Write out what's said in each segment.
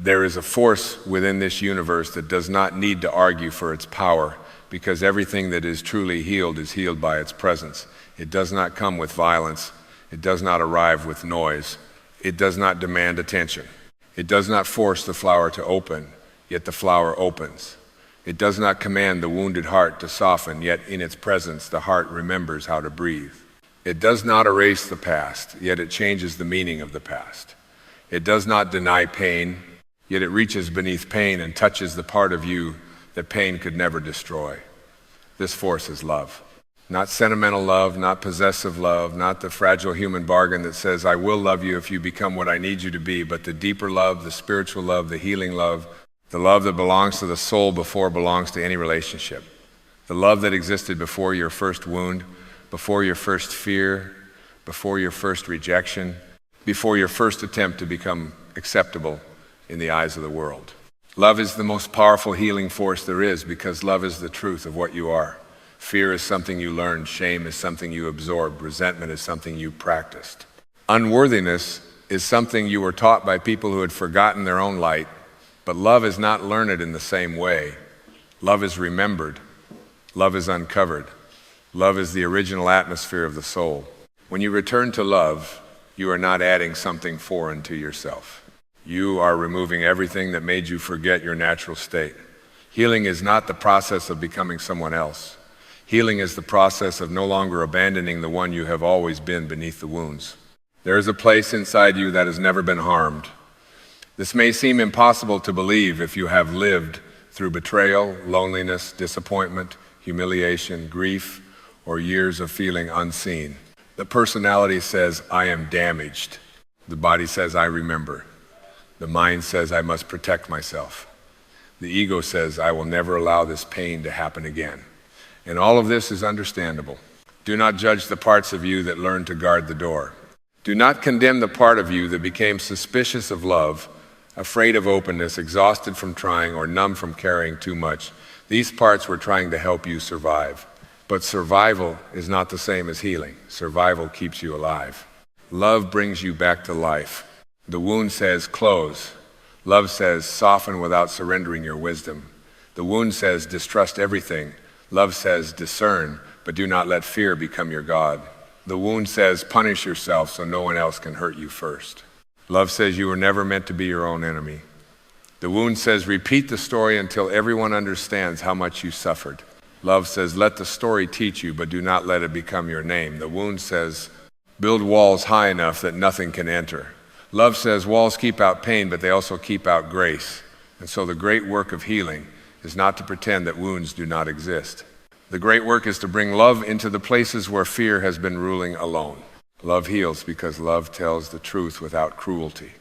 There is a force within this universe that does not need to argue for its power, because everything that is truly healed is healed by its presence. It does not come with violence. It does not arrive with noise. It does not demand attention. It does not force the flower to open, yet the flower opens. It does not command the wounded heart to soften, yet in its presence the heart remembers how to breathe. It does not erase the past, yet it changes the meaning of the past. It does not deny pain, yet it reaches beneath pain and touches the part of you that pain could never destroy. This force is love. Not sentimental love, not possessive love, not the fragile human bargain that says, I will love you if you become what I need you to be, but the deeper love, the spiritual love, the healing love, the love that belongs to the soul before it belongs to any relationship. The love that existed before your first wound, before your first fear, before your first rejection, before your first attempt to become acceptable in the eyes of the world. Love is the most powerful healing force there is, because love is the truth of what you are. Fear is something you learned. Shame is something you absorbed. Resentment is something you practiced. Unworthiness is something you were taught by people who had forgotten their own light. But love is not learned in the same way. Love is remembered. Love is uncovered. Love is the original atmosphere of the soul. When you return to love, you are not adding something foreign to yourself. You are removing everything that made you forget your natural state. Healing is not the process of becoming someone else. Healing is the process of no longer abandoning the one you have always been beneath the wounds. There is a place inside you that has never been harmed. This may seem impossible to believe if you have lived through betrayal, loneliness, disappointment, humiliation, grief, or years of feeling unseen. The personality says, I am damaged. The body says, I remember. The mind says, I must protect myself. The ego says, I will never allow this pain to happen again. And all of this is understandable. Do not judge the parts of you that learn to guard the door. Do not condemn the part of you that became suspicious of love, afraid of openness, exhausted from trying, or numb from carrying too much. These parts were trying to help you survive. But survival is not the same as healing. Survival keeps you alive. Love brings you back to life. The wound says, close. Love says, soften without surrendering your wisdom. The wound says, distrust everything. Love says, discern, but do not let fear become your God. The wound says, punish yourself so no one else can hurt you first. Love says you were never meant to be your own enemy. The wound says, repeat the story until everyone understands how much you suffered. Love says, let the story teach you, but do not let it become your name. The wound says, build walls high enough that nothing can enter. Love says, walls keep out pain, but they also keep out grace. And so the great work of healing is not to pretend that wounds do not exist. The great work is to bring love into the places where fear has been ruling alone. Love heals because love tells the truth without cruelty.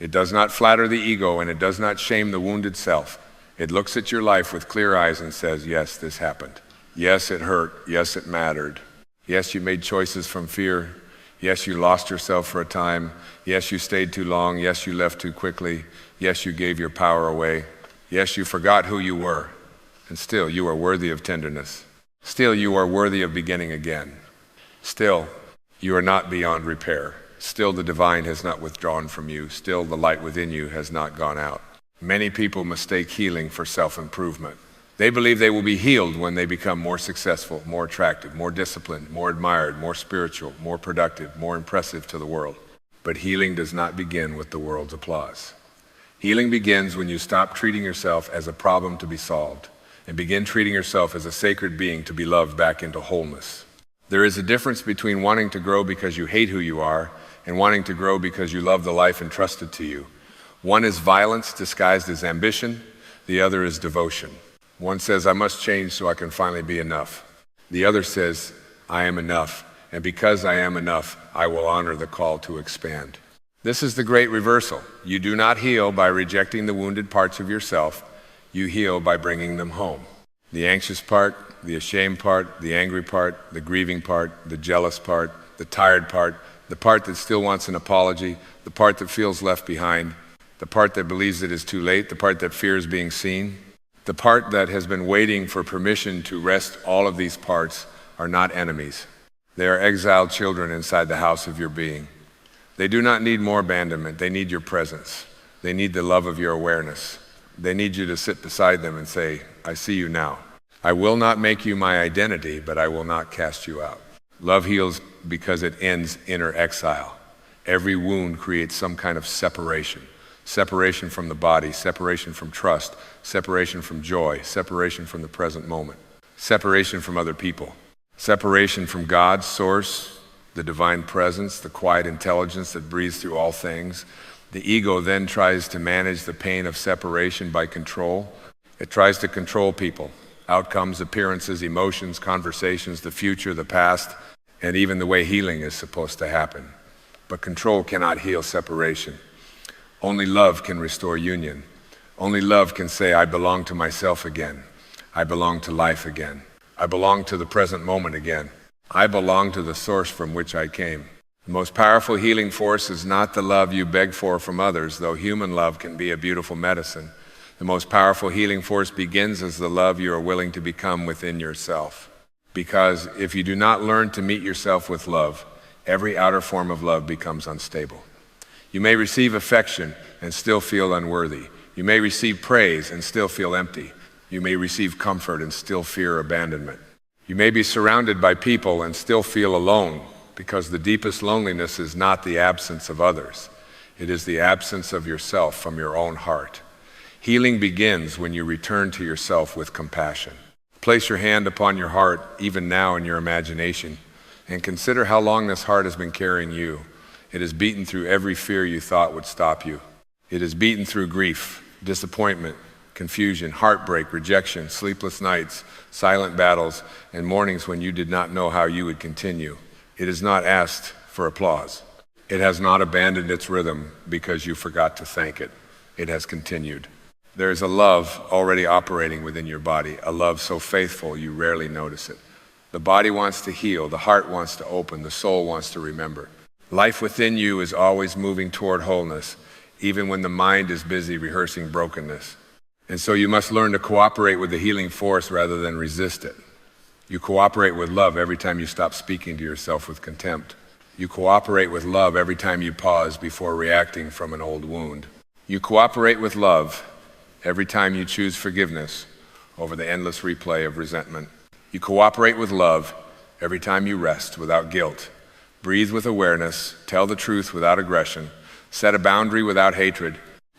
It does not flatter the ego, and it does not shame the wounded self. It looks at your life with clear eyes and says, yes, this happened. Yes, it hurt. Yes, it mattered. Yes, you made choices from fear. Yes, you lost yourself for a time. Yes, you stayed too long. Yes, you left too quickly. Yes, you gave your power away. Yes, you forgot who you were. And still, you are worthy of tenderness. Still, you are worthy of beginning again. Still, you are not beyond repair. Still, the divine has not withdrawn from you. Still, the light within you has not gone out. Many people mistake healing for self-improvement. They believe they will be healed when they become more successful, more attractive, more disciplined, more admired, more spiritual, more productive, more impressive to the world. But healing does not begin with the world's applause. Healing begins when you stop treating yourself as a problem to be solved and begin treating yourself as a sacred being to be loved back into wholeness. There is a difference between wanting to grow because you hate who you are and wanting to grow because you love the life entrusted to you. One is violence disguised as ambition. The other is devotion. One says, I must change so I can finally be enough. The other says, I am enough, and because I am enough, I will honor the call to expand. This is the great reversal. You do not heal by rejecting the wounded parts of yourself. You heal by bringing them home. The anxious part, the ashamed part, the angry part, the grieving part, the jealous part, the tired part, the part that still wants an apology, the part that feels left behind, the part that believes it is too late, the part that fears being seen, the part that has been waiting for permission to rest. All of these parts are not enemies. They are exiled children inside the house of your being. They do not need more abandonment. They need your presence. They need the love of your awareness. They need you to sit beside them and say, I see you now. I will not make you my identity, but I will not cast you out. Love heals because it ends inner exile. Every wound creates some kind of separation. Separation from the body, separation from trust, separation from joy, separation from the present moment, separation from other people, separation from God's source, the divine presence, the quiet intelligence that breathes through all things. The ego then tries to manage the pain of separation by control. It tries to control people, outcomes, appearances, emotions, conversations, the future, the past, and even the way healing is supposed to happen. But control cannot heal separation. Only love can restore union. Only love can say, I belong to myself again. I belong to life again. I belong to the present moment again. I belong to the source from which I came. The most powerful healing force is not the love you beg for from others, though human love can be a beautiful medicine. The most powerful healing force begins as the love you are willing to become within yourself. Because if you do not learn to meet yourself with love, every outer form of love becomes unstable. You may receive affection and still feel unworthy. You may receive praise and still feel empty. You may receive comfort and still fear abandonment. You may be surrounded by people and still feel alone, because the deepest loneliness is not the absence of others. It is the absence of yourself from your own heart. Healing begins when you return to yourself with compassion. Place your hand upon your heart, even now in your imagination, and consider how long this heart has been carrying you. It has beaten through every fear you thought would stop you. It has beaten through grief, disappointment, confusion, heartbreak, rejection, sleepless nights, silent battles, and mornings when you did not know how you would continue. It has not asked for applause. It has not abandoned its rhythm because you forgot to thank it. It has continued. There is a love already operating within your body, a love so faithful you rarely notice it. The body wants to heal, the heart wants to open, the soul wants to remember. Life within you is always moving toward wholeness, even when the mind is busy rehearsing brokenness. And so you must learn to cooperate with the healing force rather than resist it. You cooperate with love every time you stop speaking to yourself with contempt. You cooperate with love every time you pause before reacting from an old wound. You cooperate with love every time you choose forgiveness over the endless replay of resentment. You cooperate with love every time you rest without guilt, breathe with awareness, tell the truth without aggression, set a boundary without hatred,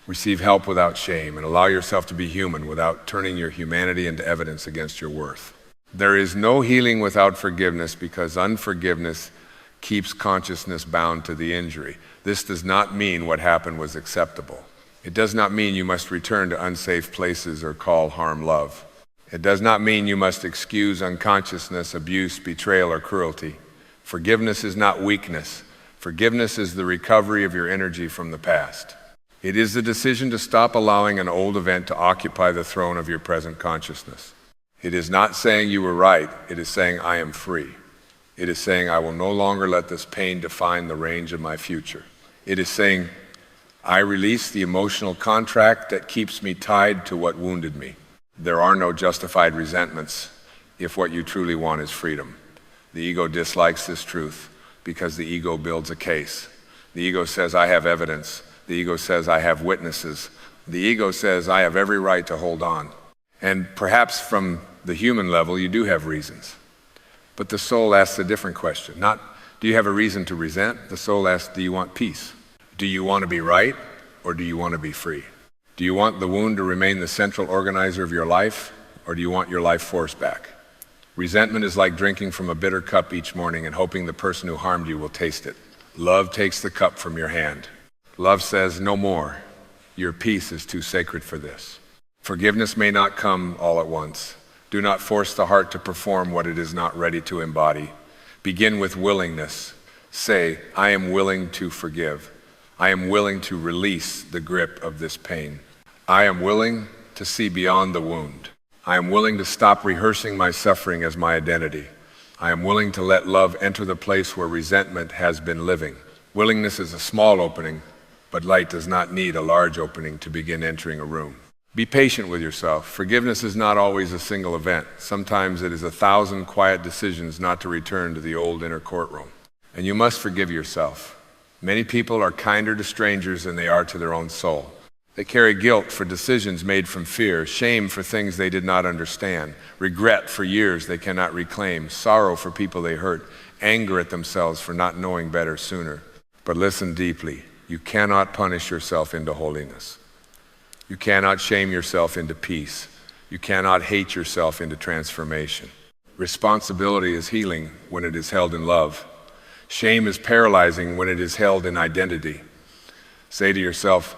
receive help without shame, and allow yourself to be human without turning your humanity into evidence against your worth. There is no healing without forgiveness, because unforgiveness keeps consciousness bound to the injury. This does not mean what happened was acceptable. It does not mean you must return to unsafe places or call harm love. It does not mean you must excuse unconsciousness, abuse, betrayal, or cruelty. Forgiveness is not weakness. Forgiveness is the recovery of your energy from the past. It is the decision to stop allowing an old event to occupy the throne of your present consciousness. It is not saying you were right. It is saying I am free. It is saying I will no longer let this pain define the range of my future. It is saying I release the emotional contract that keeps me tied to what wounded me. There are no justified resentments if what you truly want is freedom. The ego dislikes this truth because the ego builds a case. The ego says I have evidence. The ego says I have witnesses. The ego says I have every right to hold on. And perhaps from the human level you do have reasons. But the soul asks a different question. Not, do you have a reason to resent? The soul asks, do you want peace? Do you want to be right, or do you want to be free? Do you want the wound to remain the central organizer of your life, or do you want your life force back? Resentment is like drinking from a bitter cup each morning and hoping the person who harmed you will taste it. Love takes the cup from your hand. Love says, no more. Your peace is too sacred for this. Forgiveness may not come all at once. Do not force the heart to perform what it is not ready to embody. Begin with willingness. Say, I am willing to forgive. I am willing to release the grip of this pain. I am willing to see beyond the wound. I am willing to stop rehearsing my suffering as my identity. I am willing to let love enter the place where resentment has been living. Willingness is a small opening, but light does not need a large opening to begin entering a room. Be patient with yourself. Forgiveness is not always a single event. Sometimes it is 1,000 quiet decisions not to return to the old inner courtroom. And you must forgive yourself. Many people are kinder to strangers than they are to their own soul. They carry guilt for decisions made from fear, shame for things they did not understand, regret for years they cannot reclaim, sorrow for people they hurt, anger at themselves for not knowing better sooner. But listen deeply. You cannot punish yourself into holiness. You cannot shame yourself into peace. You cannot hate yourself into transformation. Responsibility is healing when it is held in love. Shame is paralyzing when it is held in identity. Say to yourself,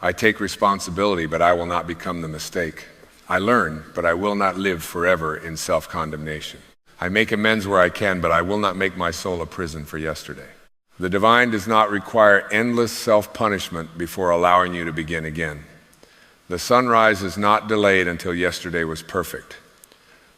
I take responsibility, but I will not become the mistake. I learn, but I will not live forever in self-condemnation. I make amends where I can, but I will not make my soul a prison for yesterday. The divine does not require endless self-punishment before allowing you to begin again. The sunrise is not delayed until yesterday was perfect.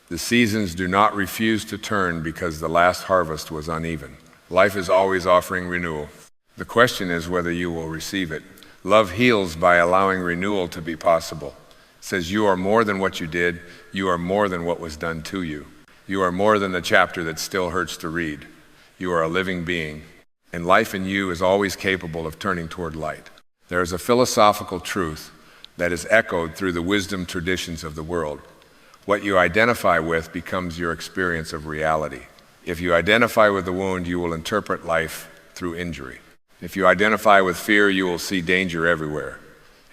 The seasons do not refuse to turn because the last harvest was uneven. Life is always offering renewal. The question is whether you will receive it. Love heals by allowing renewal to be possible. It says you are more than what you did. You are more than what was done to you. You are more than the chapter that still hurts to read. You are a living being, and life in you is always capable of turning toward light. There is a philosophical truth that is echoed through the wisdom traditions of the world. What you identify with becomes your experience of reality. If you identify with the wound, you will interpret life through injury. If you identify with fear, you will see danger everywhere.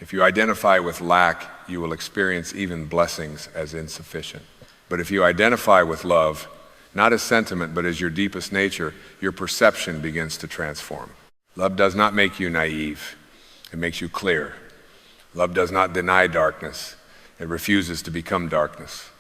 If you identify with lack, you will experience even blessings as insufficient. But if you identify with love, not as sentiment, but as your deepest nature, your perception begins to transform. Love does not make you naive. It makes you clear. Love does not deny darkness. It refuses to become darkness.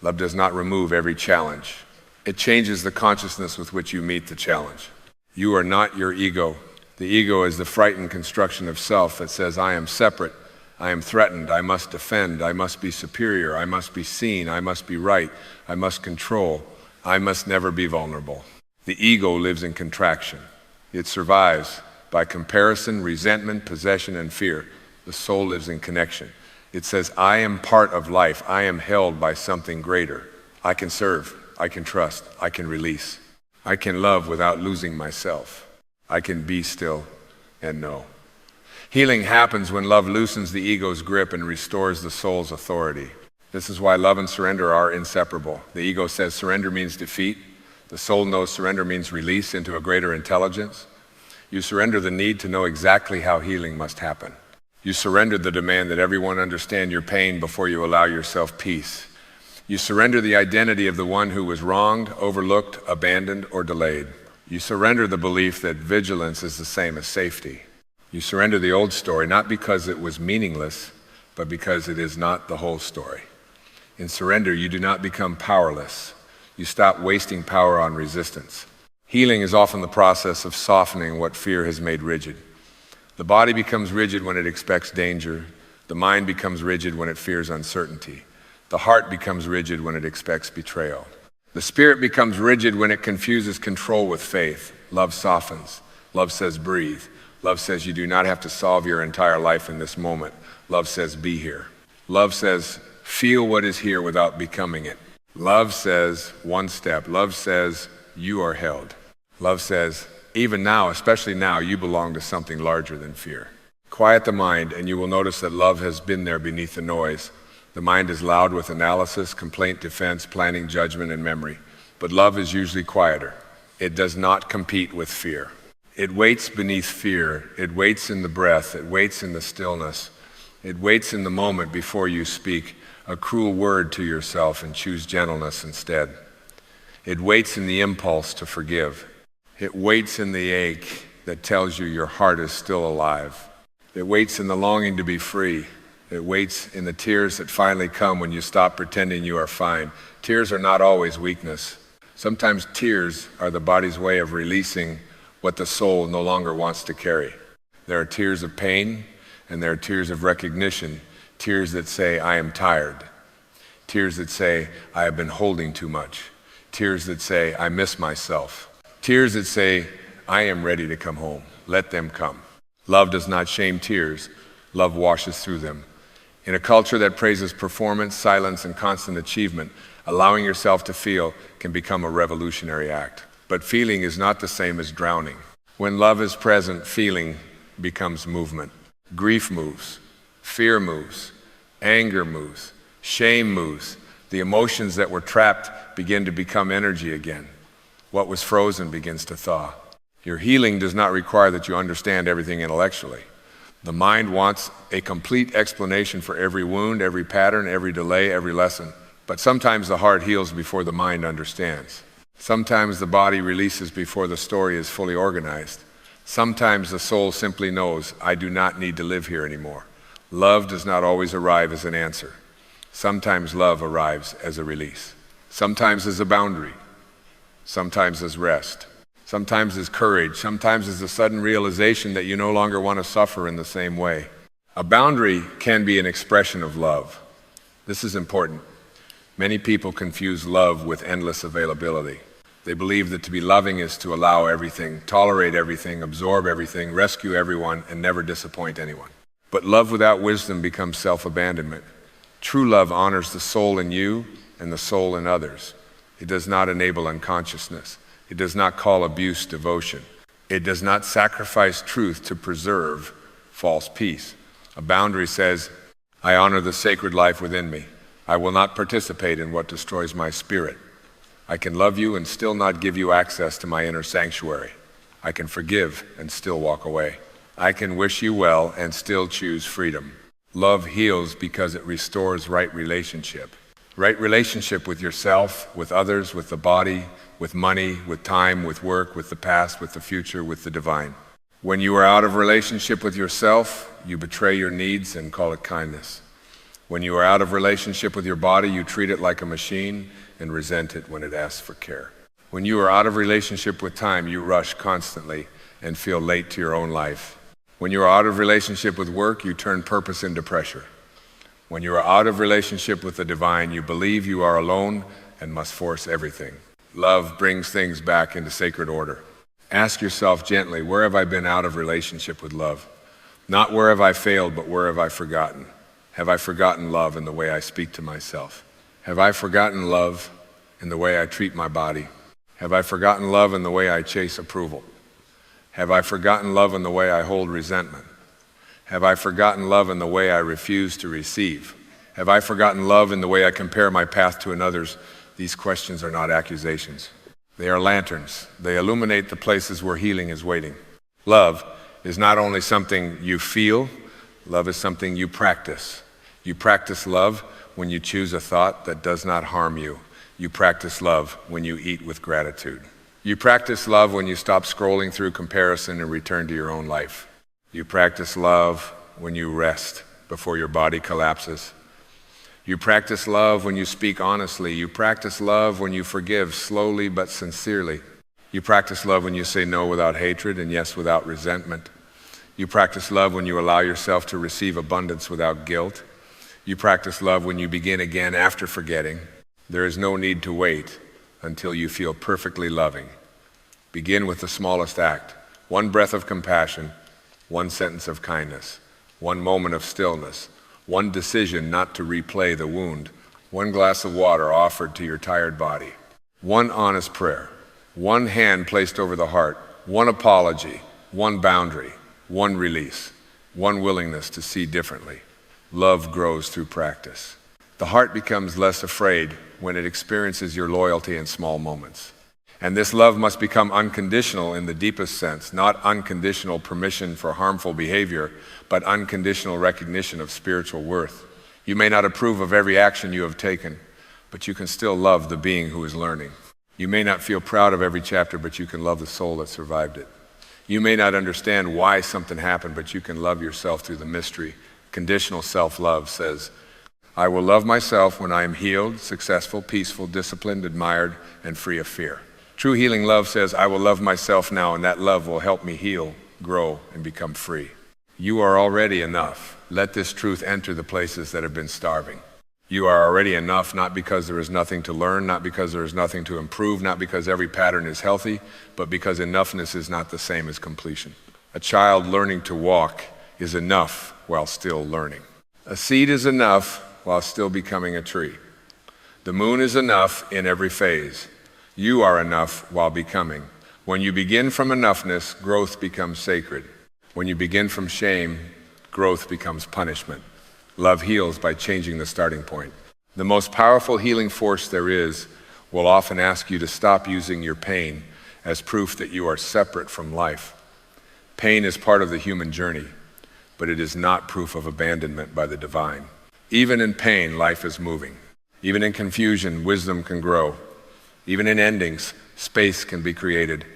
Love does not remove every challenge. It changes the consciousness with which you meet the challenge. You are not your ego. The ego is the frightened construction of self that says, I am separate, I am threatened, I must defend, I must be superior, I must be seen, I must be right, I must control, I must never be vulnerable. The ego lives in contraction. It survives by comparison, resentment, possession, and fear. The soul lives in connection. It says, I am part of life, I am held by something greater. I can serve, I can trust, I can release. I can love without losing myself. I can be still and know. Healing happens when love loosens the ego's grip and restores the soul's authority. This is why love and surrender are inseparable. The ego says surrender means defeat. The soul knows surrender means release into a greater intelligence. You surrender the need to know exactly how healing must happen. You surrender the demand that everyone understand your pain before you allow yourself peace. You surrender the identity of the one who was wronged, overlooked, abandoned, or delayed. You surrender the belief that vigilance is the same as safety. You surrender the old story, not because it was meaningless, but because it is not the whole story. In surrender, you do not become powerless. You stop wasting power on resistance. Healing is often the process of softening what fear has made rigid. The body becomes rigid when it expects danger. The mind becomes rigid when it fears uncertainty. The heart becomes rigid when it expects betrayal. The spirit becomes rigid when it confuses control with faith. Love softens. Love says breathe. Love says you do not have to solve your entire life in this moment. Love says be here. Love says feel what is here without becoming it. Love says one step. Love says you are held. Love says even now, especially now, you belong to something larger than fear. Quiet the mind and you will notice that love has been there beneath the noise. The mind is loud with analysis, complaint, defense, planning, judgment, and memory. But love is usually quieter. It does not compete with fear. It waits beneath fear. It waits in the breath. It waits in the stillness. It waits in the moment before you speak a cruel word to yourself and choose gentleness instead. It waits in the impulse to forgive. It waits in the ache that tells you your heart is still alive. It waits in the longing to be free. It waits in the tears that finally come when you stop pretending you are fine. Tears are not always weakness. Sometimes tears are the body's way of releasing what the soul no longer wants to carry. There are tears of pain, and there are tears of recognition, tears that say, I am tired. Tears that say, I have been holding too much. Tears that say, I miss myself. Tears that say, I am ready to come home. Let them come. Love does not shame tears. Love washes through them. In a culture that praises performance, silence, and constant achievement, allowing yourself to feel can become a revolutionary act. But feeling is not the same as drowning. When love is present, feeling becomes movement. Grief moves. Fear moves. Anger moves. Shame moves. The emotions that were trapped begin to become energy again. What was frozen begins to thaw. Your healing does not require that you understand everything intellectually. The mind wants a complete explanation for every wound, every pattern, every delay, every lesson. But sometimes the heart heals before the mind understands. Sometimes the body releases before the story is fully organized. Sometimes the soul simply knows, I do not need to live here anymore. Love does not always arrive as an answer. Sometimes love arrives as a release. Sometimes as a boundary. Sometimes as rest. Sometimes as courage. Sometimes as a sudden realization that you no longer want to suffer in the same way. A boundary can be an expression of love. This is important. Many people confuse love with endless availability. They believe that to be loving is to allow everything, tolerate everything, absorb everything, rescue everyone, and never disappoint anyone. But love without wisdom becomes self-abandonment. True love honors the soul in you and the soul in others. It does not enable unconsciousness. It does not call abuse devotion. It does not sacrifice truth to preserve false peace. A boundary says, I honor the sacred life within me. I will not participate in what destroys my spirit. I can love you and still not give you access to my inner sanctuary. I can forgive and still walk away. I can wish you well and still choose freedom. Love heals because it restores right relationship. Right relationship with yourself, with others, with the body, with money, with time, with work, with the past, with the future, with the divine. When you are out of relationship with yourself, you betray your needs and call it kindness. When you are out of relationship with your body, you treat it like a machine and resent it when it asks for care. When you are out of relationship with time, you rush constantly and feel late to your own life. When you are out of relationship with work, you turn purpose into pressure. When you are out of relationship with the divine, you believe you are alone and must force everything. Love brings things back into sacred order. Ask yourself gently, where have I been out of relationship with love? Not where have I failed, but where have I forgotten? Have I forgotten love in the way I speak to myself? Have I forgotten love in the way I treat my body? Have I forgotten love in the way I chase approval? Have I forgotten love in the way I hold resentment? Have I forgotten love in the way I refuse to receive? Have I forgotten love in the way I compare my path to another's? These questions are not accusations. They are lanterns. They illuminate the places where healing is waiting. Love is not only something you feel, love is something you practice. You practice love when you choose a thought that does not harm you. You practice love when you eat with gratitude. You practice love when you stop scrolling through comparison and return to your own life. You practice love when you rest before your body collapses. You practice love when you speak honestly. You practice love when you forgive slowly but sincerely. You practice love when you say no without hatred and yes without resentment. You practice love when you allow yourself to receive abundance without guilt. You practice love when you begin again after forgetting. There is no need to wait until you feel perfectly loving. Begin with the smallest act. One breath of compassion, one sentence of kindness, one moment of stillness, one decision not to replay the wound, one glass of water offered to your tired body, one honest prayer, one hand placed over the heart, one apology, one boundary, one release, one willingness to see differently. Love grows through practice. The heart becomes less afraid when it experiences your loyalty in small moments. And this love must become unconditional in the deepest sense, not unconditional permission for harmful behavior, but unconditional recognition of spiritual worth. You may not approve of every action you have taken, but you can still love the being who is learning. You may not feel proud of every chapter, but you can love the soul that survived it. You may not understand why something happened, but you can love yourself through the mystery. Conditional self-love says, I will love myself when I am healed, successful, peaceful, disciplined, admired, and free of fear. True healing love says, I will love myself now, and that love will help me heal, grow, and become free. You are already enough. Let this truth enter the places that have been starving. You are already enough, not because there is nothing to learn, not because there is nothing to improve, not because every pattern is healthy, but because enoughness is not the same as completion. A child learning to walk is enough while still learning. A seed is enough while still becoming a tree. The moon is enough in every phase. You are enough while becoming. When you begin from enoughness, growth becomes sacred. When you begin from shame, growth becomes punishment. Love heals by changing the starting point. The most powerful healing force there is will often ask you to stop using your pain as proof that you are separate from life. Pain is part of the human journey, but it is not proof of abandonment by the divine. Even in pain, life is moving. Even in confusion, wisdom can grow. Even in endings, space can be created.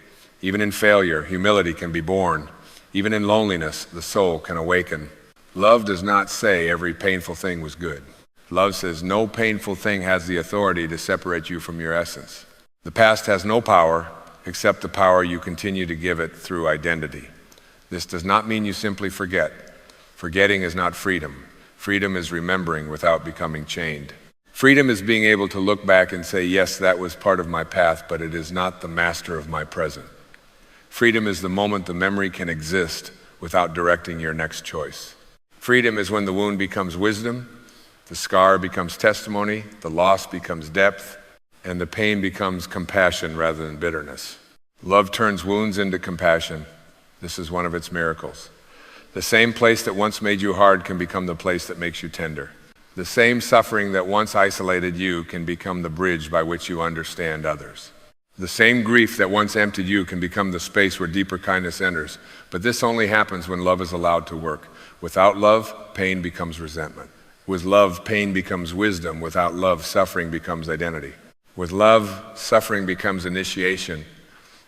Even in failure, humility can be born. Even in loneliness, the soul can awaken. Love does not say every painful thing was good. Love says no painful thing has the authority to separate you from your essence. The past has no power except the power you continue to give it through identity. This does not mean you simply forget. Forgetting is not freedom. Freedom is remembering without becoming chained. Freedom is being able to look back and say, yes, that was part of my path, but it is not the master of my present. Freedom is the moment the memory can exist without directing your next choice. Freedom is when the wound becomes wisdom, the scar becomes testimony, the loss becomes depth, and the pain becomes compassion rather than bitterness. Love turns wounds into compassion. This is one of its miracles. The same place that once made you hard can become the place that makes you tender. The same suffering that once isolated you can become the bridge by which you understand others. The same grief that once emptied you can become the space where deeper kindness enters. But this only happens when love is allowed to work. Without love, pain becomes resentment. With love, pain becomes wisdom. Without love, suffering becomes identity. With love, suffering becomes initiation.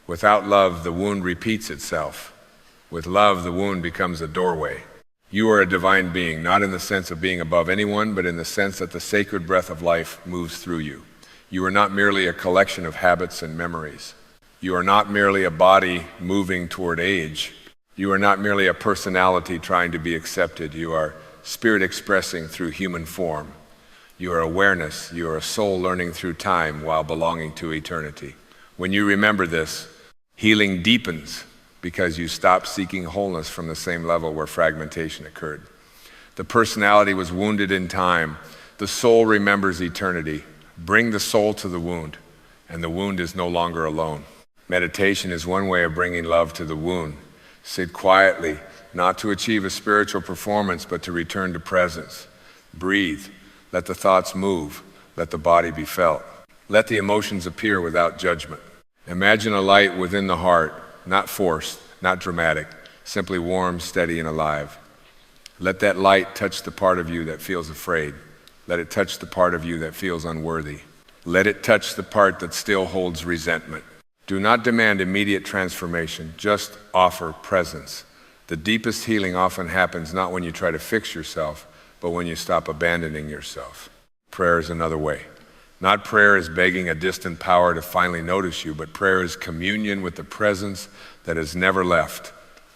Without love, the wound repeats itself. With love, the wound becomes a doorway. You are a divine being, not in the sense of being above anyone, but in the sense that the sacred breath of life moves through you. You are not merely a collection of habits and memories. You are not merely a body moving toward age. You are not merely a personality trying to be accepted. You are spirit expressing through human form. You are awareness. You are a soul learning through time while belonging to eternity. When you remember this, healing deepens because you stop seeking wholeness from the same level where fragmentation occurred. The personality was wounded in time. The soul remembers eternity. Bring the soul to the wound, and the wound is no longer alone. Meditation is one way of bringing love to the wound. Sit quietly, not to achieve a spiritual performance, but to return to presence. Breathe. Let the thoughts move. Let the body be felt. Let the emotions appear without judgment. Imagine a light within the heart, not forced, not dramatic, simply warm, steady, and alive. Let that light touch the part of you that feels afraid. Let it touch the part of you that feels unworthy. Let it touch the part that still holds resentment. Do not demand immediate transformation, just offer presence. The deepest healing often happens not when you try to fix yourself, but when you stop abandoning yourself. Prayer is another way. Not prayer is begging a distant power to finally notice you, but prayer is communion with the presence that has never left.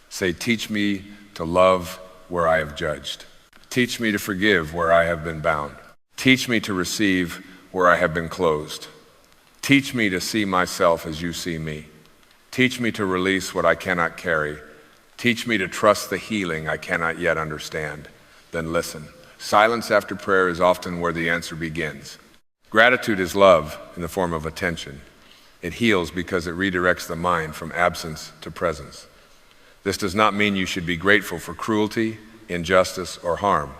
Say, teach me to love where I have judged. Teach me to forgive where I have been bound. Teach me to receive where I have been closed. Teach me to see myself as you see me. Teach me to release what I cannot carry. Teach me to trust the healing I cannot yet understand. Then listen. Silence after prayer is often where the answer begins. Gratitude is love in the form of attention. It heals because it redirects the mind from absence to presence. This does not mean you should be grateful for cruelty, injustice, or harm.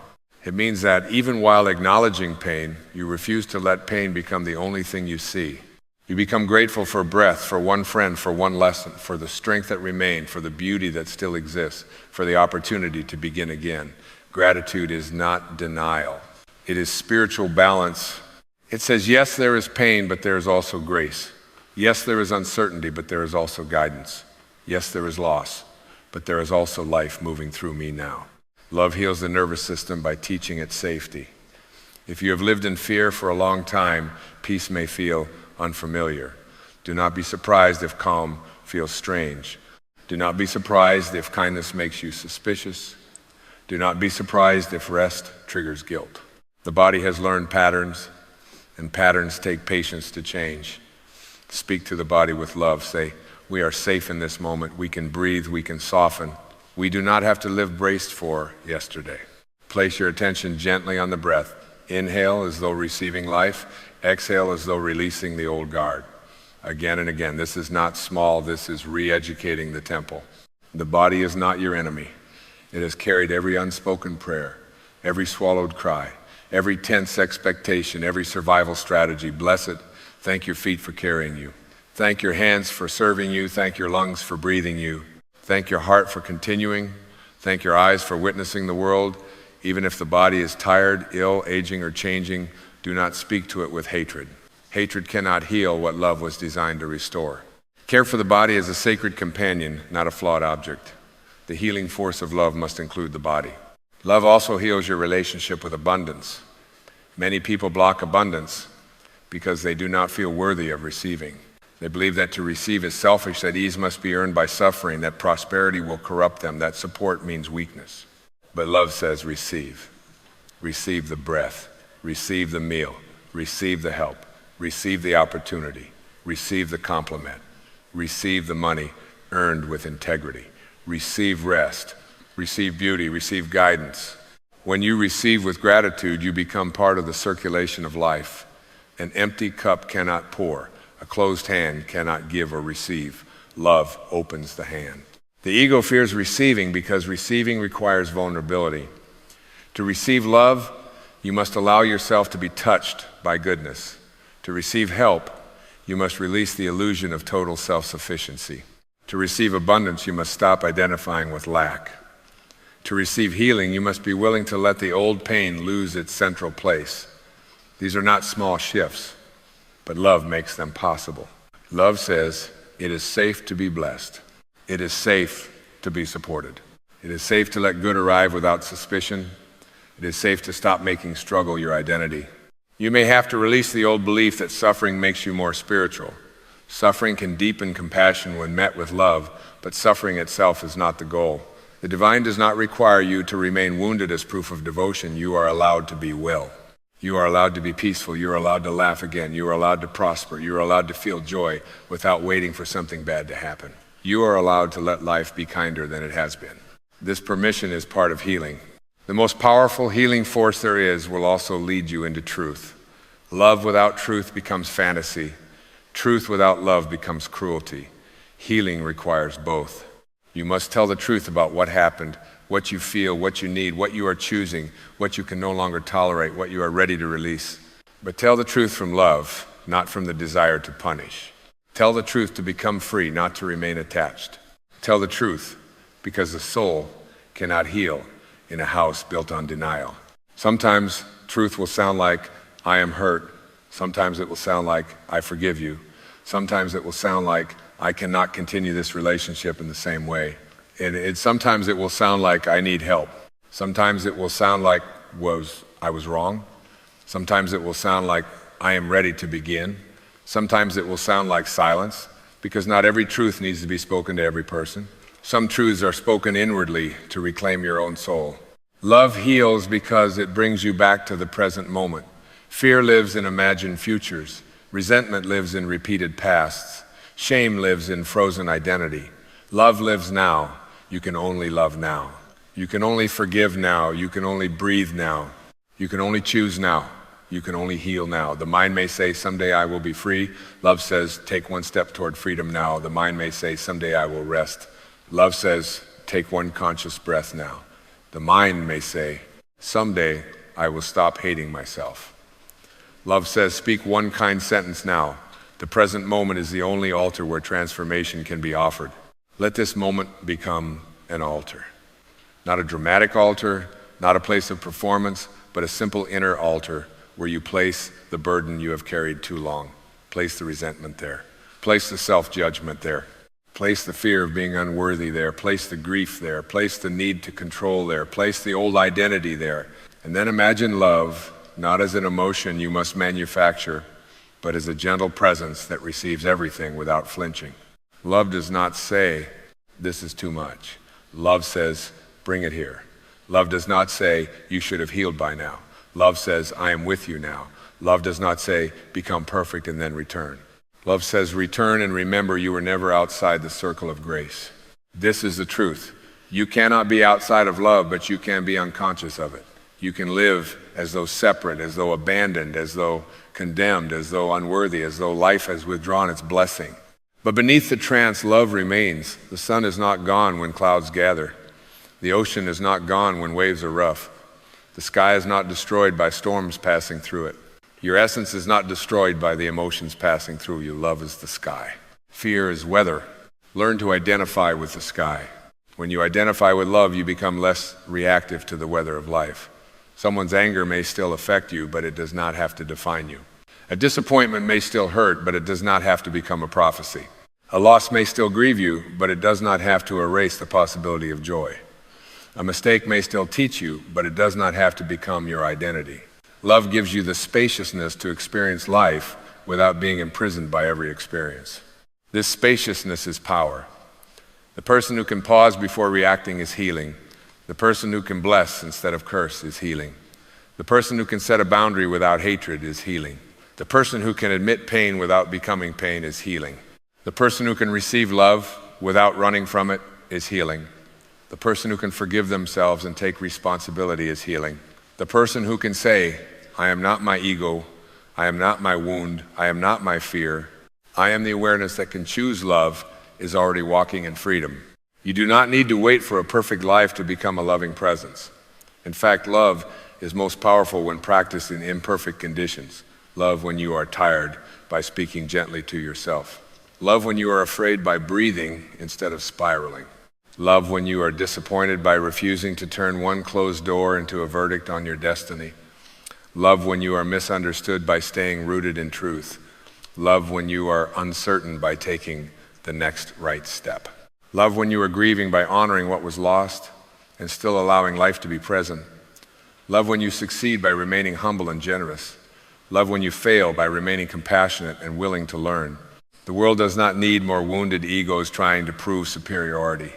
It means that even while acknowledging pain, you refuse to let pain become the only thing you see. You become grateful for breath, for one friend, for one lesson, for the strength that remained, for the beauty that still exists, for the opportunity to begin again. Gratitude is not denial. It is spiritual balance. It says, yes, there is pain, but there is also grace. Yes, there is uncertainty, but there is also guidance. Yes, there is loss, but there is also life moving through me now. Love heals the nervous system by teaching it safety. If you have lived in fear for a long time, peace may feel unfamiliar. Do not be surprised if calm feels strange. Do not be surprised if kindness makes you suspicious. Do not be surprised if rest triggers guilt. The body has learned patterns, and patterns take patience to change. Speak to the body with love. Say, we are safe in this moment. We can breathe. We can soften. We do not have to live braced for yesterday. Place your attention gently on the breath. Inhale as though receiving life. Exhale as though releasing the old guard. Again and again. This is not small. This is re-educating the temple. The body is not your enemy. It has carried every unspoken prayer. every swallowed cry, every tense expectation, every survival strategy. Bless it. Thank your feet for carrying you. Thank your hands for serving you. Thank your lungs for breathing you. Thank your heart for continuing. Thank your eyes for witnessing the world. Even if the body is tired, ill, aging, or changing, do not speak to it with hatred. Hatred cannot heal what love was designed to restore. Care for the body as a sacred companion, not a flawed object. The healing force of love must include the body. Love also heals your relationship with abundance. Many people block abundance because they do not feel worthy of receiving. They believe that to receive is selfish, that ease must be earned by suffering, that prosperity will corrupt them, that support means weakness. But love says receive. Receive the breath. Receive the meal. Receive the help. Receive the opportunity. Receive the compliment. Receive the money earned with integrity. Receive rest. Receive beauty. Receive guidance. When you receive with gratitude, you become part of the circulation of life. An empty cup cannot pour. A closed hand cannot give or receive. Love opens the hand. The ego fears receiving because receiving requires vulnerability. To receive love, you must allow yourself to be touched by goodness. To receive help, you must release the illusion of total self-sufficiency. To receive abundance, you must stop identifying with lack. To receive healing, you must be willing to let the old pain lose its central place. These are not small shifts, but love makes them possible. Love says it is safe to be blessed. It is safe to be supported. It is safe to let good arrive without suspicion. It is safe to stop making struggle your identity. You may have to release the old belief that suffering makes you more spiritual. Suffering can deepen compassion when met with love, but suffering itself is not the goal. The divine does not require you to remain wounded as proof of devotion. You are allowed to be well. You are allowed to be peaceful. You are allowed to laugh again. You are allowed to prosper. You are allowed to feel joy without waiting for something bad to happen. You are allowed to let life be kinder than it has been. This permission is part of healing. The most powerful healing force there is will also lead you into truth. Love without truth becomes fantasy. Truth without love becomes cruelty. Healing requires both. You must tell the truth about what happened, what you feel, what you need, what you are choosing, what you can no longer tolerate, what you are ready to release. But tell the truth from love, not from the desire to punish. Tell the truth to become free, not to remain attached. Tell the truth because the soul cannot heal in a house built on denial. Sometimes truth will sound like, I am hurt. Sometimes it will sound like, I forgive you. Sometimes it will sound like, I cannot continue this relationship in the same way. And sometimes it will sound like, I need help. Sometimes it will sound like, I was wrong. Sometimes it will sound like, I am ready to begin. Sometimes it will sound like silence, because not every truth needs to be spoken to every person. Some truths are spoken inwardly to reclaim your own soul. Love heals because it brings you back to the present moment. Fear lives in imagined futures. Resentment lives in repeated pasts. Shame lives in frozen identity. Love lives now. You can only love now. You can only forgive now. You can only breathe now. You can only choose now. You can only heal now. The mind may say, someday I will be free. Love says, take one step toward freedom now. The mind may say, someday I will rest. Love says, take one conscious breath now. The mind may say, someday I will stop hating myself. Love says, speak one kind sentence now. The present moment is the only altar where transformation can be offered. Let this moment become an altar. Not a dramatic altar, not a place of performance, but a simple inner altar where you place the burden you have carried too long. Place the resentment there. Place the self-judgment there. Place the fear of being unworthy there. Place the grief there. Place the need to control there. Place the old identity there. And then imagine love, not as an emotion you must manufacture, but as a gentle presence that receives everything without flinching. Love does not say, this is too much. Love says, bring it here. Love does not say, you should have healed by now. Love says, I am with you now. Love does not say, become perfect and then return. Love says, return and remember you were never outside the circle of grace. This is the truth. You cannot be outside of love, but you can be unconscious of it. You can live as though separate, as though abandoned, as though condemned, as though unworthy, as though life has withdrawn its blessing. But beneath the trance, love remains. The sun is not gone when clouds gather. The ocean is not gone when waves are rough. The sky is not destroyed by storms passing through it. Your essence is not destroyed by the emotions passing through you. Love is the sky. Fear is weather. Learn to identify with the sky. When you identify with love, you become less reactive to the weather of life. Someone's anger may still affect you, but it does not have to define you. A disappointment may still hurt, but it does not have to become a prophecy. A loss may still grieve you, but it does not have to erase the possibility of joy. A mistake may still teach you, but it does not have to become your identity. Love gives you the spaciousness to experience life without being imprisoned by every experience. This spaciousness is power. The person who can pause before reacting is healing. The person who can bless instead of curse is healing. The person who can set a boundary without hatred is healing. The person who can admit pain without becoming pain is healing. The person who can receive love without running from it is healing. The person who can forgive themselves and take responsibility is healing. The person who can say, I am not my ego, I am not my wound, I am not my fear, I am the awareness that can choose love, is already walking in freedom. You do not need to wait for a perfect life to become a loving presence. In fact, love is most powerful when practiced in imperfect conditions. Love when you are tired by speaking gently to yourself. Love when you are afraid by breathing instead of spiraling. Love when you are disappointed by refusing to turn one closed door into a verdict on your destiny. Love when you are misunderstood by staying rooted in truth. Love when you are uncertain by taking the next right step. Love when you are grieving by honoring what was lost and still allowing life to be present. Love when you succeed by remaining humble and generous. Love when you fail by remaining compassionate and willing to learn. The world does not need more wounded egos trying to prove superiority.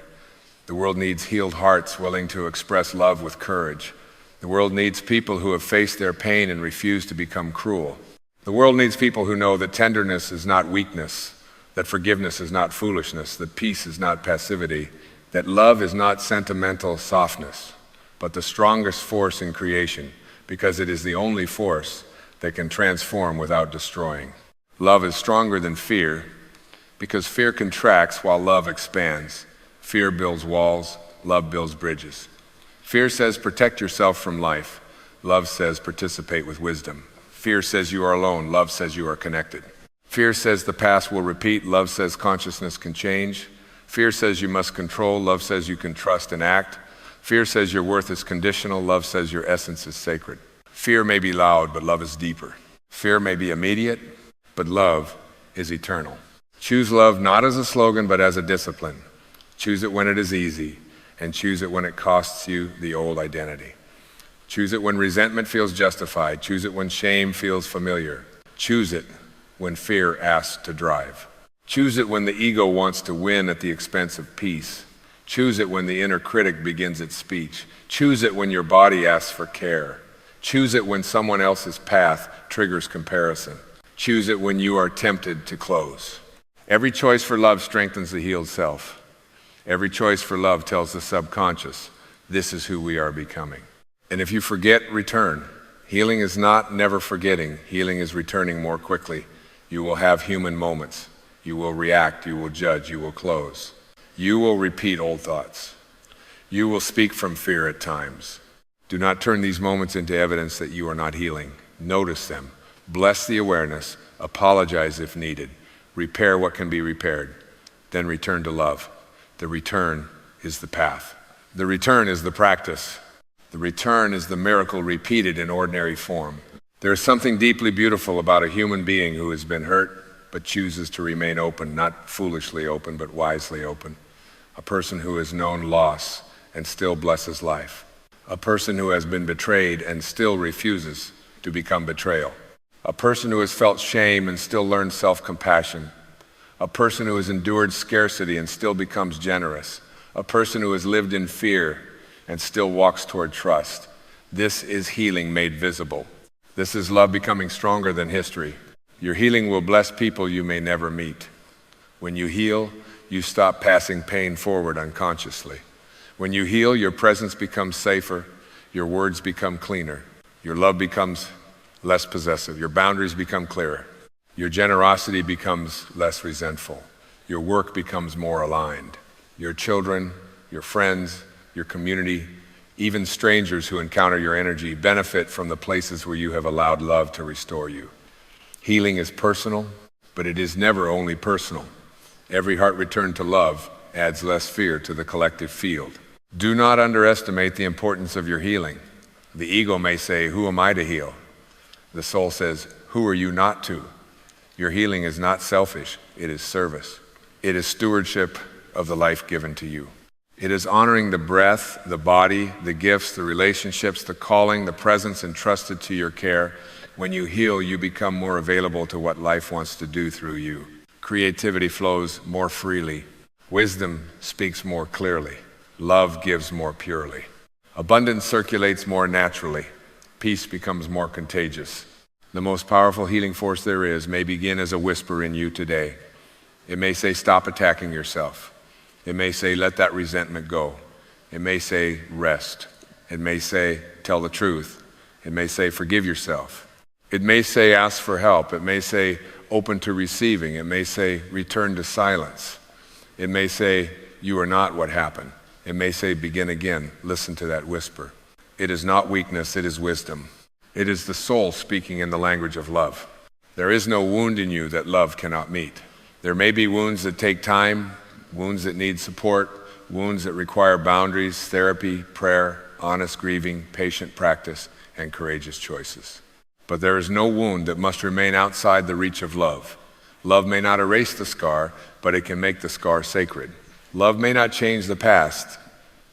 The world needs healed hearts willing to express love with courage. The world needs people who have faced their pain and refuse to become cruel. The world needs people who know that tenderness is not weakness, that forgiveness is not foolishness, that peace is not passivity, that love is not sentimental softness, but the strongest force in creation, because it is the only force that can transform without destroying. Love is stronger than fear, because fear contracts while love expands. Fear builds walls, love builds bridges. Fear says protect yourself from life. Love says participate with wisdom. Fear says you are alone. Love says you are connected. Fear says the past will repeat. Love says consciousness can change. Fear says you must control. Love says you can trust and act. Fear says your worth is conditional. Love says your essence is sacred. Fear may be loud, but love is deeper. Fear may be immediate, but love is eternal. Choose love not as a slogan, but as a discipline. Choose it when it is easy, and choose it when it costs you the old identity. Choose it when resentment feels justified. Choose it when shame feels familiar. Choose it when fear asks to drive. Choose it when the ego wants to win at the expense of peace. Choose it when the inner critic begins its speech. Choose it when your body asks for care. Choose it when someone else's path triggers comparison. Choose it when you are tempted to close. Every choice for love strengthens the healed self. Every choice for love tells the subconscious, this is who we are becoming. And if you forget, return. Healing is not never forgetting. Healing is returning more quickly. You will have human moments. You will react, you will judge, you will close. You will repeat old thoughts. You will speak from fear at times. Do not turn these moments into evidence that you are not healing. Notice them. Bless the awareness. Apologize if needed. Repair what can be repaired. Then return to love. The return is the path. The return is the practice. The return is the miracle repeated in ordinary form. There is something deeply beautiful about a human being who has been hurt but chooses to remain open, not foolishly open, but wisely open. A person who has known loss and still blesses life. A person who has been betrayed and still refuses to become betrayal. A person who has felt shame and still learns self-compassion. A person who has endured scarcity and still becomes generous. A person who has lived in fear and still walks toward trust. This is healing made visible. This is love becoming stronger than history. Your healing will bless people you may never meet. When you heal, you stop passing pain forward unconsciously. When you heal, your presence becomes safer, your words become cleaner, your love becomes less possessive, your boundaries become clearer, your generosity becomes less resentful, your work becomes more aligned. Your children, your friends, your community, Even strangers who encounter your energy benefit from the places where you have allowed love to restore you. Healing is personal, but it is never only personal. Every heart returned to love adds less fear to the collective field. Do not underestimate the importance of your healing. The ego may say, "Who am I to heal?" The soul says, "Who are you not to?" Your healing is not selfish, it is service. It is stewardship of the life given to you. It is honoring the breath, the body, the gifts, the relationships, the calling, the presence entrusted to your care. When you heal, you become more available to what life wants to do through you. Creativity flows more freely. Wisdom speaks more clearly. Love gives more purely. Abundance circulates more naturally. Peace becomes more contagious. The most powerful healing force there is may begin as a whisper in you today. It may say, "Stop attacking yourself." It may say, "Let that resentment go." It may say, "Rest." It may say, "Tell the truth." It may say, "Forgive yourself." It may say, "Ask for help." It may say, "Open to receiving." It may say, "Return to silence." It may say, "You are not what happened." It may say, "Begin again." Listen to that whisper. It is not weakness, it is wisdom. It is the soul speaking in the language of love. There is no wound in you that love cannot meet. There may be wounds that take time, wounds that need support, wounds that require boundaries, therapy, prayer, honest grieving, patient practice, and courageous choices. But there is no wound that must remain outside the reach of love. Love may not erase the scar, but it can make the scar sacred. Love may not change the past,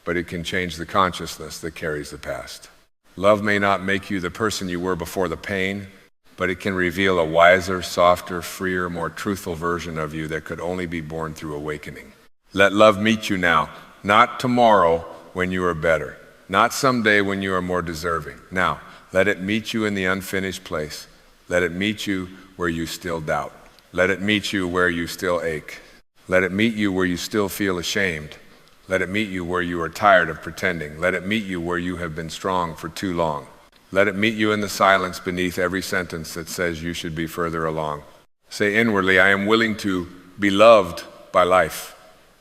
but it can change the consciousness that carries the past. Love may not make you the person you were before the pain, but it can reveal a wiser, softer, freer, more truthful version of you that could only be born through awakening. Let love meet you now, not tomorrow when you are better, not someday when you are more deserving. Now, let it meet you in the unfinished place. Let it meet you where you still doubt. Let it meet you where you still ache. Let it meet you where you still feel ashamed. Let it meet you where you are tired of pretending. Let it meet you where you have been strong for too long. Let it meet you in the silence beneath every sentence that says you should be further along. Say inwardly, "I am willing to be loved by life.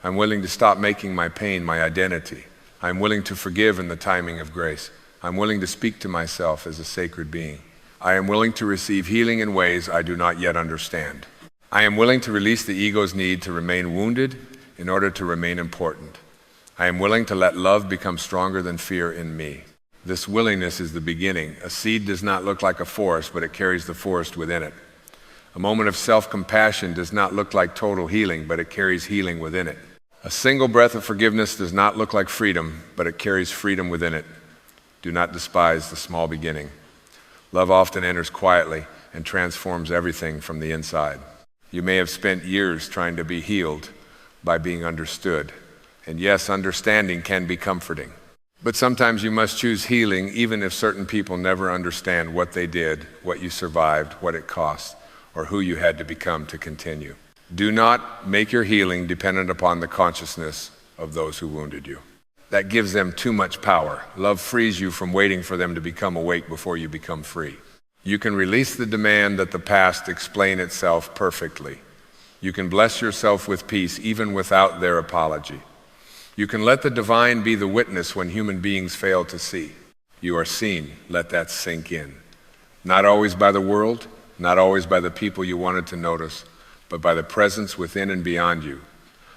I'm willing to stop making my pain my identity. I'm willing to forgive in the timing of grace. I'm willing to speak to myself as a sacred being. I am willing to receive healing in ways I do not yet understand. I am willing to release the ego's need to remain wounded in order to remain important. I am willing to let love become stronger than fear in me." This willingness is the beginning. A seed does not look like a forest, but it carries the forest within it. A moment of self-compassion does not look like total healing, but it carries healing within it. A single breath of forgiveness does not look like freedom, but it carries freedom within it. Do not despise the small beginning. Love often enters quietly and transforms everything from the inside. You may have spent years trying to be healed by being understood. And yes, understanding can be comforting. But sometimes you must choose healing even if certain people never understand what they did, what you survived, what it cost, or who you had to become to continue. Do not make your healing dependent upon the consciousness of those who wounded you. That gives them too much power. Love frees you from waiting for them to become awake before you become free. You can release the demand that the past explain itself perfectly. You can bless yourself with peace even without their apology. You can let the divine be the witness when human beings fail to see. You are seen. Let that sink in. Not always by the world, not always by the people you wanted to notice, but by the presence within and beyond you.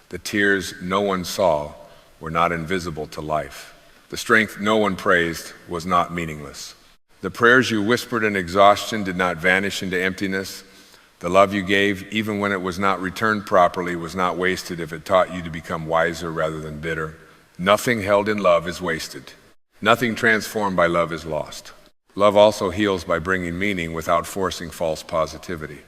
The tears no one saw were not invisible to life. The strength no one praised was not meaningless. The prayers you whispered in exhaustion did not vanish into emptiness. The love you gave, even when it was not returned properly, was not wasted if it taught you to become wiser rather than bitter. Nothing held in love is wasted. Nothing transformed by love is lost. Love also heals by bringing meaning without forcing false positivity.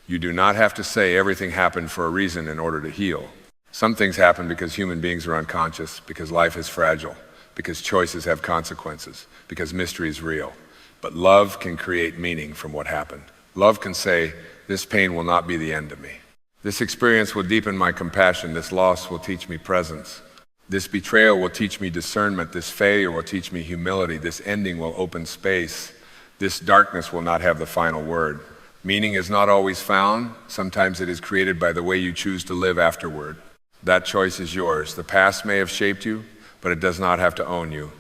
You do not have to say everything happened for a reason in order to heal. Some things happen because human beings are unconscious, because life is fragile, because choices have consequences, because mystery is real. But love can create meaning from what happened. Love can say, "This pain will not be the end of me. This experience will deepen my compassion. This loss will teach me presence. This betrayal will teach me discernment. This failure will teach me humility. This ending will open space. This darkness will not have the final word." Meaning is not always found. Sometimes it is created by the way you choose to live afterward. That choice is yours. The past may have shaped you, but it does not have to own you.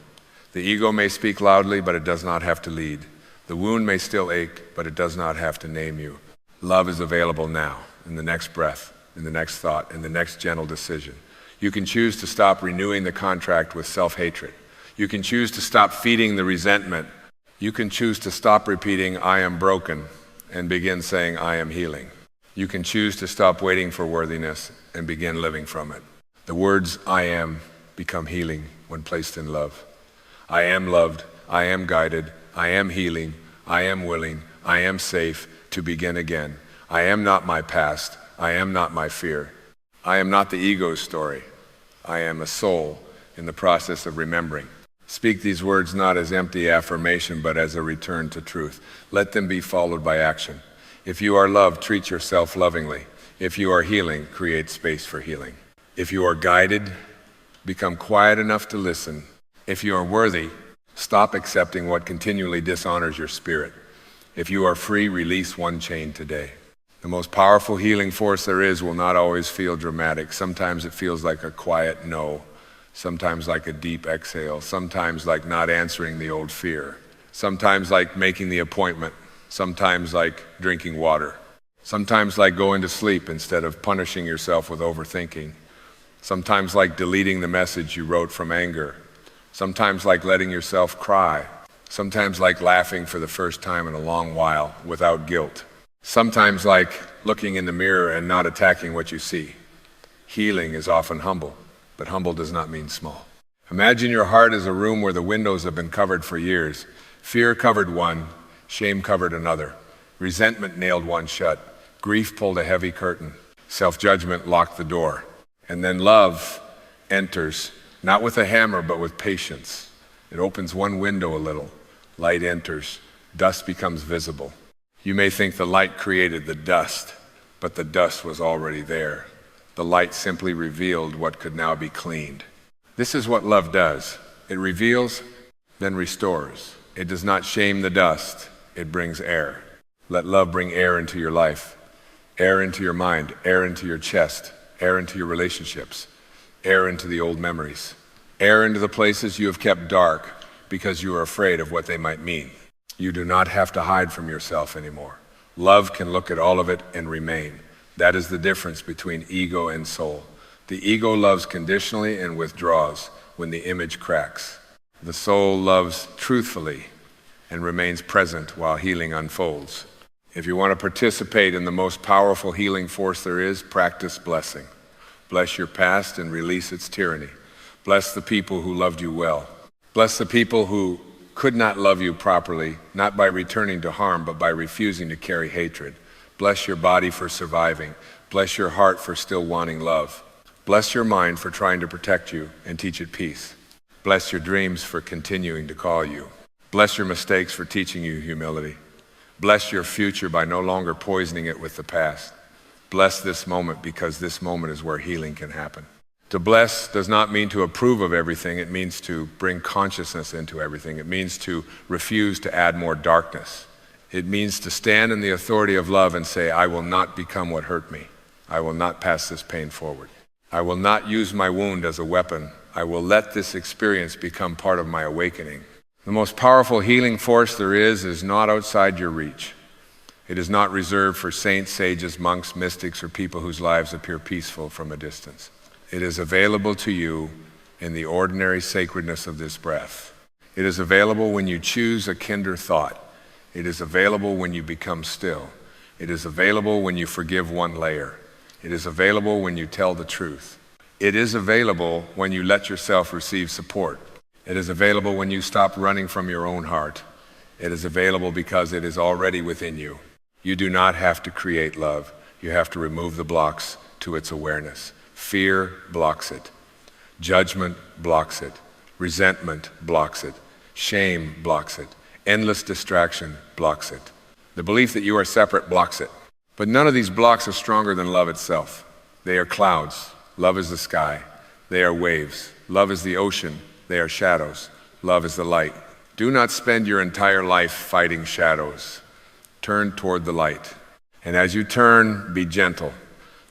The ego may speak loudly, but it does not have to lead. The wound may still ache, but it does not have to name you. Love is available now, in the next breath, in the next thought, in the next gentle decision. You can choose to stop renewing the contract with self-hatred. You can choose to stop feeding the resentment. You can choose to stop repeating, I am broken, and begin saying, I am healing. You can choose to stop waiting for worthiness and begin living from it. The words I am become healing when placed in love. I am loved, I am guided, I am healing, I am willing, I am safe to begin again. I am not my past, I am not my fear. I am not the ego's story. I am a soul in the process of remembering. Speak these words not as empty affirmation, but as a return to truth. Let them be followed by action. If you are loved, treat yourself lovingly. If you are healing, create space for healing. If you are guided, become quiet enough to listen. If you are worthy, stop accepting what continually dishonors your spirit. If you are free, release one chain today. The most powerful healing force there is will not always feel dramatic. Sometimes it feels like a quiet no. Sometimes like a deep exhale. Sometimes like not answering the old fear. Sometimes like making the appointment. Sometimes like drinking water. Sometimes like going to sleep instead of punishing yourself with overthinking. Sometimes like deleting the message you wrote from anger. Sometimes like letting yourself cry. Sometimes like laughing for the first time in a long while without guilt. Sometimes like looking in the mirror and not attacking what you see. Healing is often humble, but humble does not mean small. Imagine your heart as a room where the windows have been covered for years. Fear covered one, shame covered another. Resentment nailed one shut. Grief pulled a heavy curtain. Self-judgment locked the door. And then love enters, not with a hammer, but with patience. It opens one window a little. Light enters. Dust becomes visible. You may think the light created the dust, but the dust was already there. The light simply revealed what could now be cleaned. This is what love does. It reveals, then restores. It does not shame the dust. It brings air. Let love bring air into your life, air into your mind, air into your chest, air into your relationships, air into the old memories, air into the places you have kept dark because you are afraid of what they might mean. You do not have to hide from yourself anymore. Love can look at all of it and remain. That is the difference between ego and soul. The ego loves conditionally and withdraws when the image cracks. The soul loves truthfully and remains present while healing unfolds. If you want to participate in the most powerful healing force there is, practice blessing. Bless your past and release its tyranny. Bless the people who loved you well. Bless the people who could not love you properly, not by returning to harm, but by refusing to carry hatred. Bless your body for surviving. Bless your heart for still wanting love. Bless your mind for trying to protect you and teach it peace. Bless your dreams for continuing to call you. Bless your mistakes for teaching you humility. Bless your future by no longer poisoning it with the past. Bless this moment because this moment is where healing can happen. To bless does not mean to approve of everything. It means to bring consciousness into everything. It means to refuse to add more darkness. It means to stand in the authority of love and say, I will not become what hurt me. I will not pass this pain forward. I will not use my wound as a weapon. I will let this experience become part of my awakening. The most powerful healing force there is not outside your reach. It is not reserved for saints, sages, monks, mystics, or people whose lives appear peaceful from a distance. It is available to you in the ordinary sacredness of this breath. It is available when you choose a kinder thought. It is available when you become still. It is available when you forgive one layer. It is available when you tell the truth. It is available when you let yourself receive support. It is available when you stop running from your own heart. It is available because it is already within you. You do not have to create love. You have to remove the blocks to its awareness. Fear blocks it. Judgment blocks it. Resentment blocks it. Shame blocks it. Endless distraction blocks it. The belief that you are separate blocks it. But none of these blocks are stronger than love itself. They are clouds. Love is the sky. They are waves. Love is the ocean. They are shadows. Love is the light. Do not spend your entire life fighting shadows. Turn toward the light. And as you turn, be gentle.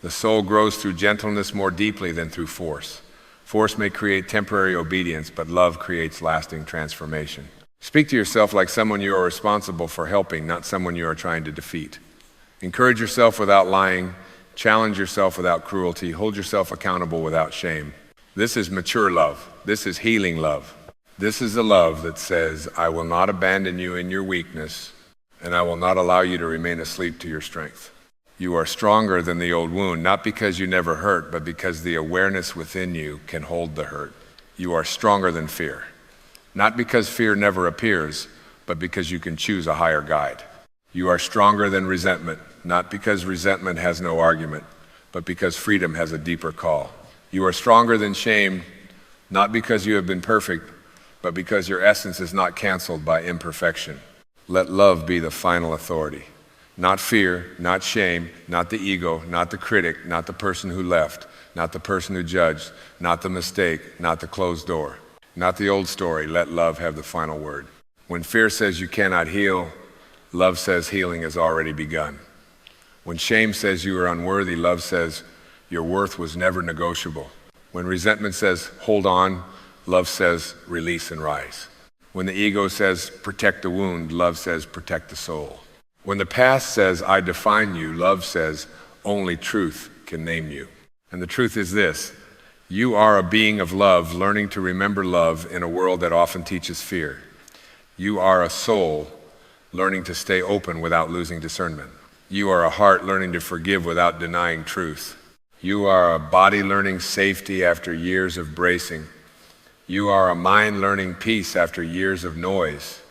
The soul grows through gentleness more deeply than through force. Force may create temporary obedience, but love creates lasting transformation. Speak to yourself like someone you are responsible for helping, not someone you are trying to defeat. Encourage yourself without lying. Challenge yourself without cruelty. Hold yourself accountable without shame. This is mature love. This is healing love. This is a love that says, I will not abandon you in your weakness, and I will not allow you to remain asleep to your strength. You are stronger than the old wound, not because you never hurt, but because the awareness within you can hold the hurt. You are stronger than fear. Not because fear never appears, but because you can choose a higher guide. You are stronger than resentment, not because resentment has no argument, but because freedom has a deeper call. You are stronger than shame, not because you have been perfect, but because your essence is not canceled by imperfection. Let love be the final authority. Not fear, not shame, not the ego, not the critic, not the person who left, not the person who judged, not the mistake, not the closed door. Not the old story. Let love have the final word. When fear says you cannot heal, love says healing has already begun. When shame says you are unworthy, love says your worth was never negotiable. When resentment says hold on, love says release and rise. When the ego says protect the wound, love says protect the soul. When the past says I define you, love says only truth can name you. And the truth is this. You are a being of love, learning to remember love in a world that often teaches fear. You are a soul, learning to stay open without losing discernment. You are a heart, learning to forgive without denying truth. You are a body, learning safety after years of bracing. You are a mind, learning peace after years of noise.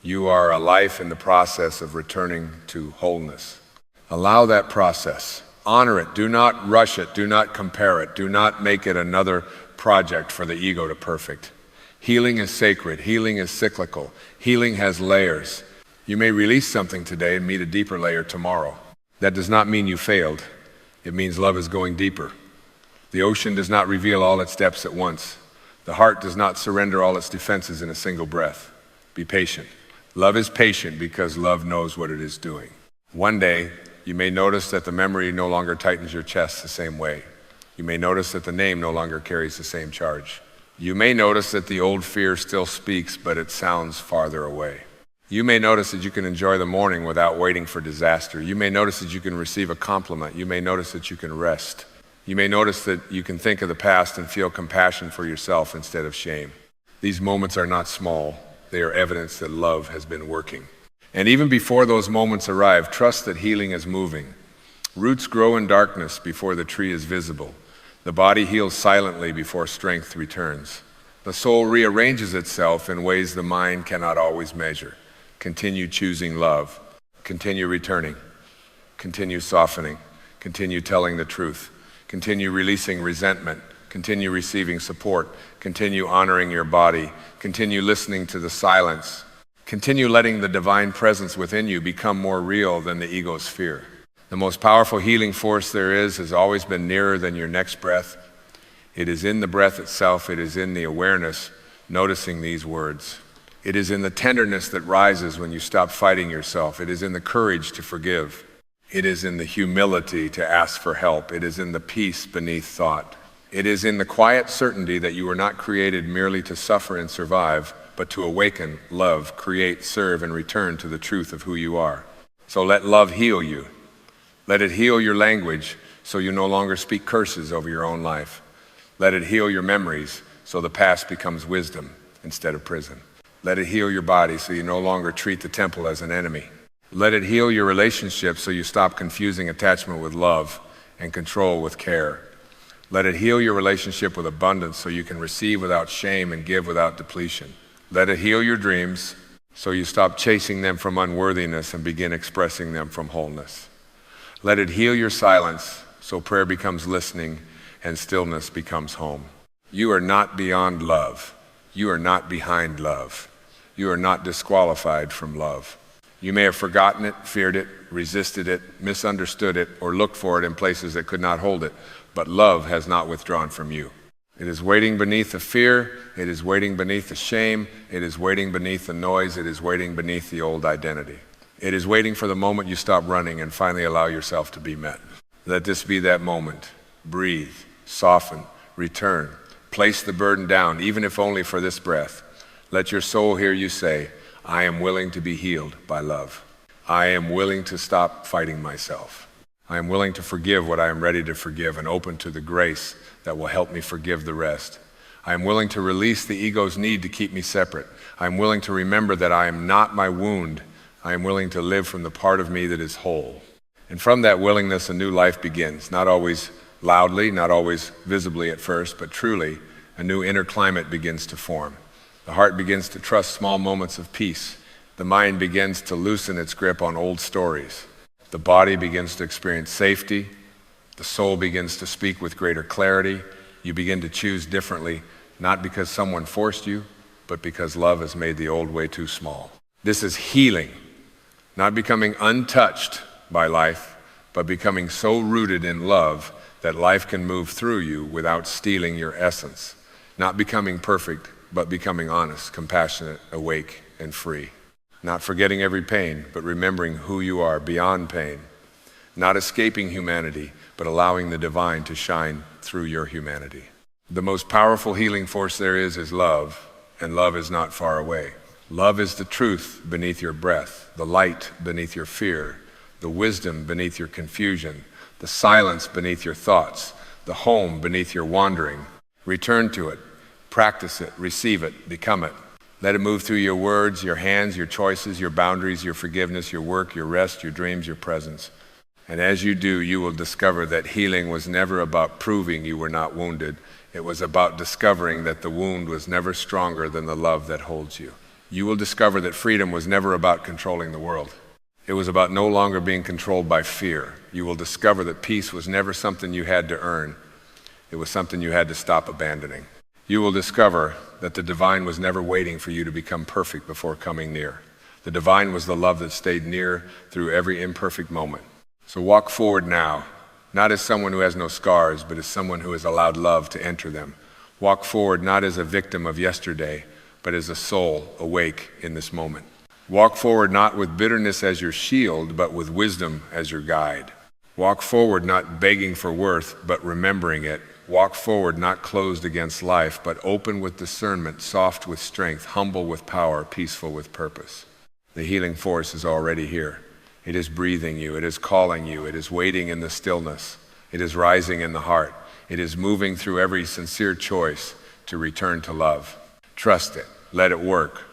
You are a life in the process of returning to wholeness. Allow that process. Honor it. Do not rush it. Do not compare it. Do not make it another project for the ego to perfect. Healing is sacred. Healing is cyclical. Healing has layers. You may release something today and meet a deeper layer tomorrow. That does not mean you failed. It means love is going deeper. The ocean does not reveal all its depths at once. The heart does not surrender all its defenses in a single breath. Be patient. Love is patient because love knows what it is doing. One day, you may notice that the memory no longer tightens your chest the same way. You may notice that the name no longer carries the same charge. You may notice that the old fear still speaks, but it sounds farther away. You may notice that you can enjoy the morning without waiting for disaster. You may notice that you can receive a compliment. You may notice that you can rest. You may notice that you can think of the past and feel compassion for yourself instead of shame. These moments are not small. They are evidence that love has been working. And even before those moments arrive, trust that healing is moving. Roots grow in darkness before the tree is visible. The body heals silently before strength returns. The soul rearranges itself in ways the mind cannot always measure. Continue choosing love. Continue returning. Continue softening. Continue telling the truth. Continue releasing resentment. Continue receiving support. Continue honoring your body. Continue listening to the silence. Continue letting the divine presence within you become more real than the ego's fear. The most powerful healing force there is has always been nearer than your next breath. It is in the breath itself. It is in the awareness, noticing these words. It is in the tenderness that rises when you stop fighting yourself. It is in the courage to forgive. It is in the humility to ask for help. It is in the peace beneath thought. It is in the quiet certainty that you were not created merely to suffer and survive, but to awaken, love, create, serve, and return to the truth of who you are. So let love heal you. Let it heal your language so you no longer speak curses over your own life. Let it heal your memories so the past becomes wisdom instead of prison. Let it heal your body so you no longer treat the temple as an enemy. Let it heal your relationships so you stop confusing attachment with love and control with care. Let it heal your relationship with abundance so you can receive without shame and give without depletion. Let it heal your dreams so you stop chasing them from unworthiness and begin expressing them from wholeness. Let it heal your silence so prayer becomes listening and stillness becomes home. You are not beyond love. You are not behind love. You are not disqualified from love. You may have forgotten it, feared it, resisted it, misunderstood it, or looked for it in places that could not hold it, but love has not withdrawn from you. It is waiting beneath the fear. It is waiting beneath the shame. It is waiting beneath the noise. It is waiting beneath the old identity. It is waiting for the moment you stop running and finally allow yourself to be met. Let this be that moment. Breathe, soften, return, Place the burden down, even if only for this breath. Let your soul hear you say, I am willing to be healed by love. I am willing to stop fighting myself. I am willing to forgive what I am ready to forgive and open to the grace that will help me forgive the rest. I am willing to release the ego's need to keep me separate. I am willing to remember that I am not my wound. I am willing to live from the part of me that is whole. And from that willingness, a new life begins, not always loudly, not always visibly at first, but truly, a new inner climate begins to form. The heart begins to trust small moments of peace. The mind begins to loosen its grip on old stories. The body begins to experience safety. The soul begins to speak with greater clarity. You begin to choose differently, not because someone forced you, but because love has made the old way too small. This is healing, not becoming untouched by life, but becoming so rooted in love that life can move through you without stealing your essence. Not becoming perfect, but becoming honest, compassionate, awake, and free. Not forgetting every pain, but remembering who you are beyond pain. Not escaping humanity, but allowing the divine to shine through your humanity. The most powerful healing force there is love, and love is not far away. Love is the truth beneath your breath, the light beneath your fear, the wisdom beneath your confusion, the silence beneath your thoughts, the home beneath your wandering. Return to it, practice it, receive it, become it. Let it move through your words, your hands, your choices, your boundaries, your forgiveness, your work, your rest, your dreams, your presence. And as you do, you will discover that healing was never about proving you were not wounded. It was about discovering that the wound was never stronger than the love that holds you. You will discover that freedom was never about controlling the world. It was about no longer being controlled by fear. You will discover that peace was never something you had to earn. It was something you had to stop abandoning. You will discover that the divine was never waiting for you to become perfect before coming near. The divine was the love that stayed near through every imperfect moment. So walk forward now, not as someone who has no scars, but as someone who has allowed love to enter them. Walk forward not as a victim of yesterday, but as a soul awake in this moment. Walk forward not with bitterness as your shield, but with wisdom as your guide. Walk forward not begging for worth, but remembering it. Walk forward not closed against life, but open with discernment, soft with strength, humble with power, peaceful with purpose. The healing force is already here. It is breathing you, it is calling you, it is waiting in the stillness, it is rising in the heart, it is moving through every sincere choice to return to love. Trust it, let it work.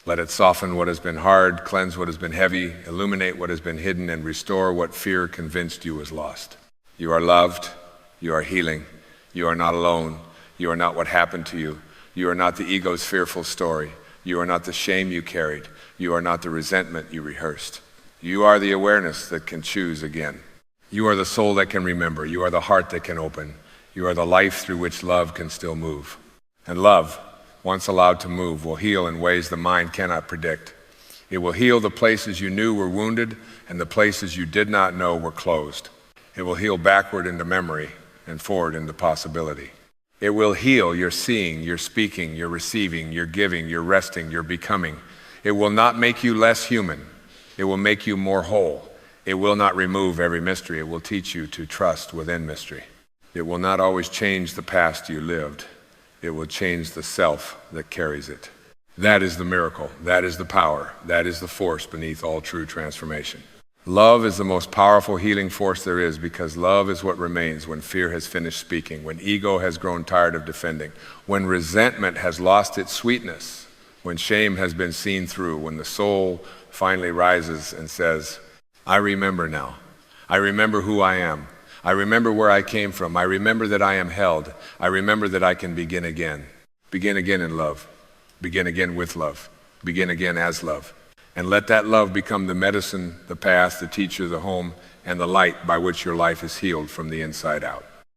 Let it soften what has been hard, cleanse what has been heavy, illuminate what has been hidden, and restore what fear convinced you was lost. You are loved, you are healing, you are not alone, you are not what happened to you, you are not the ego's fearful story, you are not the shame you carried, you are not the resentment you rehearsed. You are the awareness that can choose again. You are the soul that can remember, you are the heart that can open, you are the life through which love can still move. And love, once allowed to move, will heal in ways the mind cannot predict. It will heal the places you knew were wounded and the places you did not know were closed. It will heal backward into memory and forward into possibility. It will heal your seeing, your speaking, your receiving, your giving, your resting, your becoming. It will not make you less human. It will make you more whole. It will not remove every mystery. It will teach you to trust within mystery. It will not always change the past you lived. It will change the self that carries it. That is the miracle. That is the power. That is the force beneath all true transformation. Love is the most powerful healing force there is, because love is what remains when fear has finished speaking, when ego has grown tired of defending, when resentment has lost its sweetness, when shame has been seen through, when the soul finally rises and says, I remember now. I remember who I am. I remember where I came from. I remember that I am held. I remember that I can begin again. Begin again in love. Begin again with love. Begin again as love. And let that love become the medicine, the path, the teacher, the home, and the light by which your life is healed from the inside out.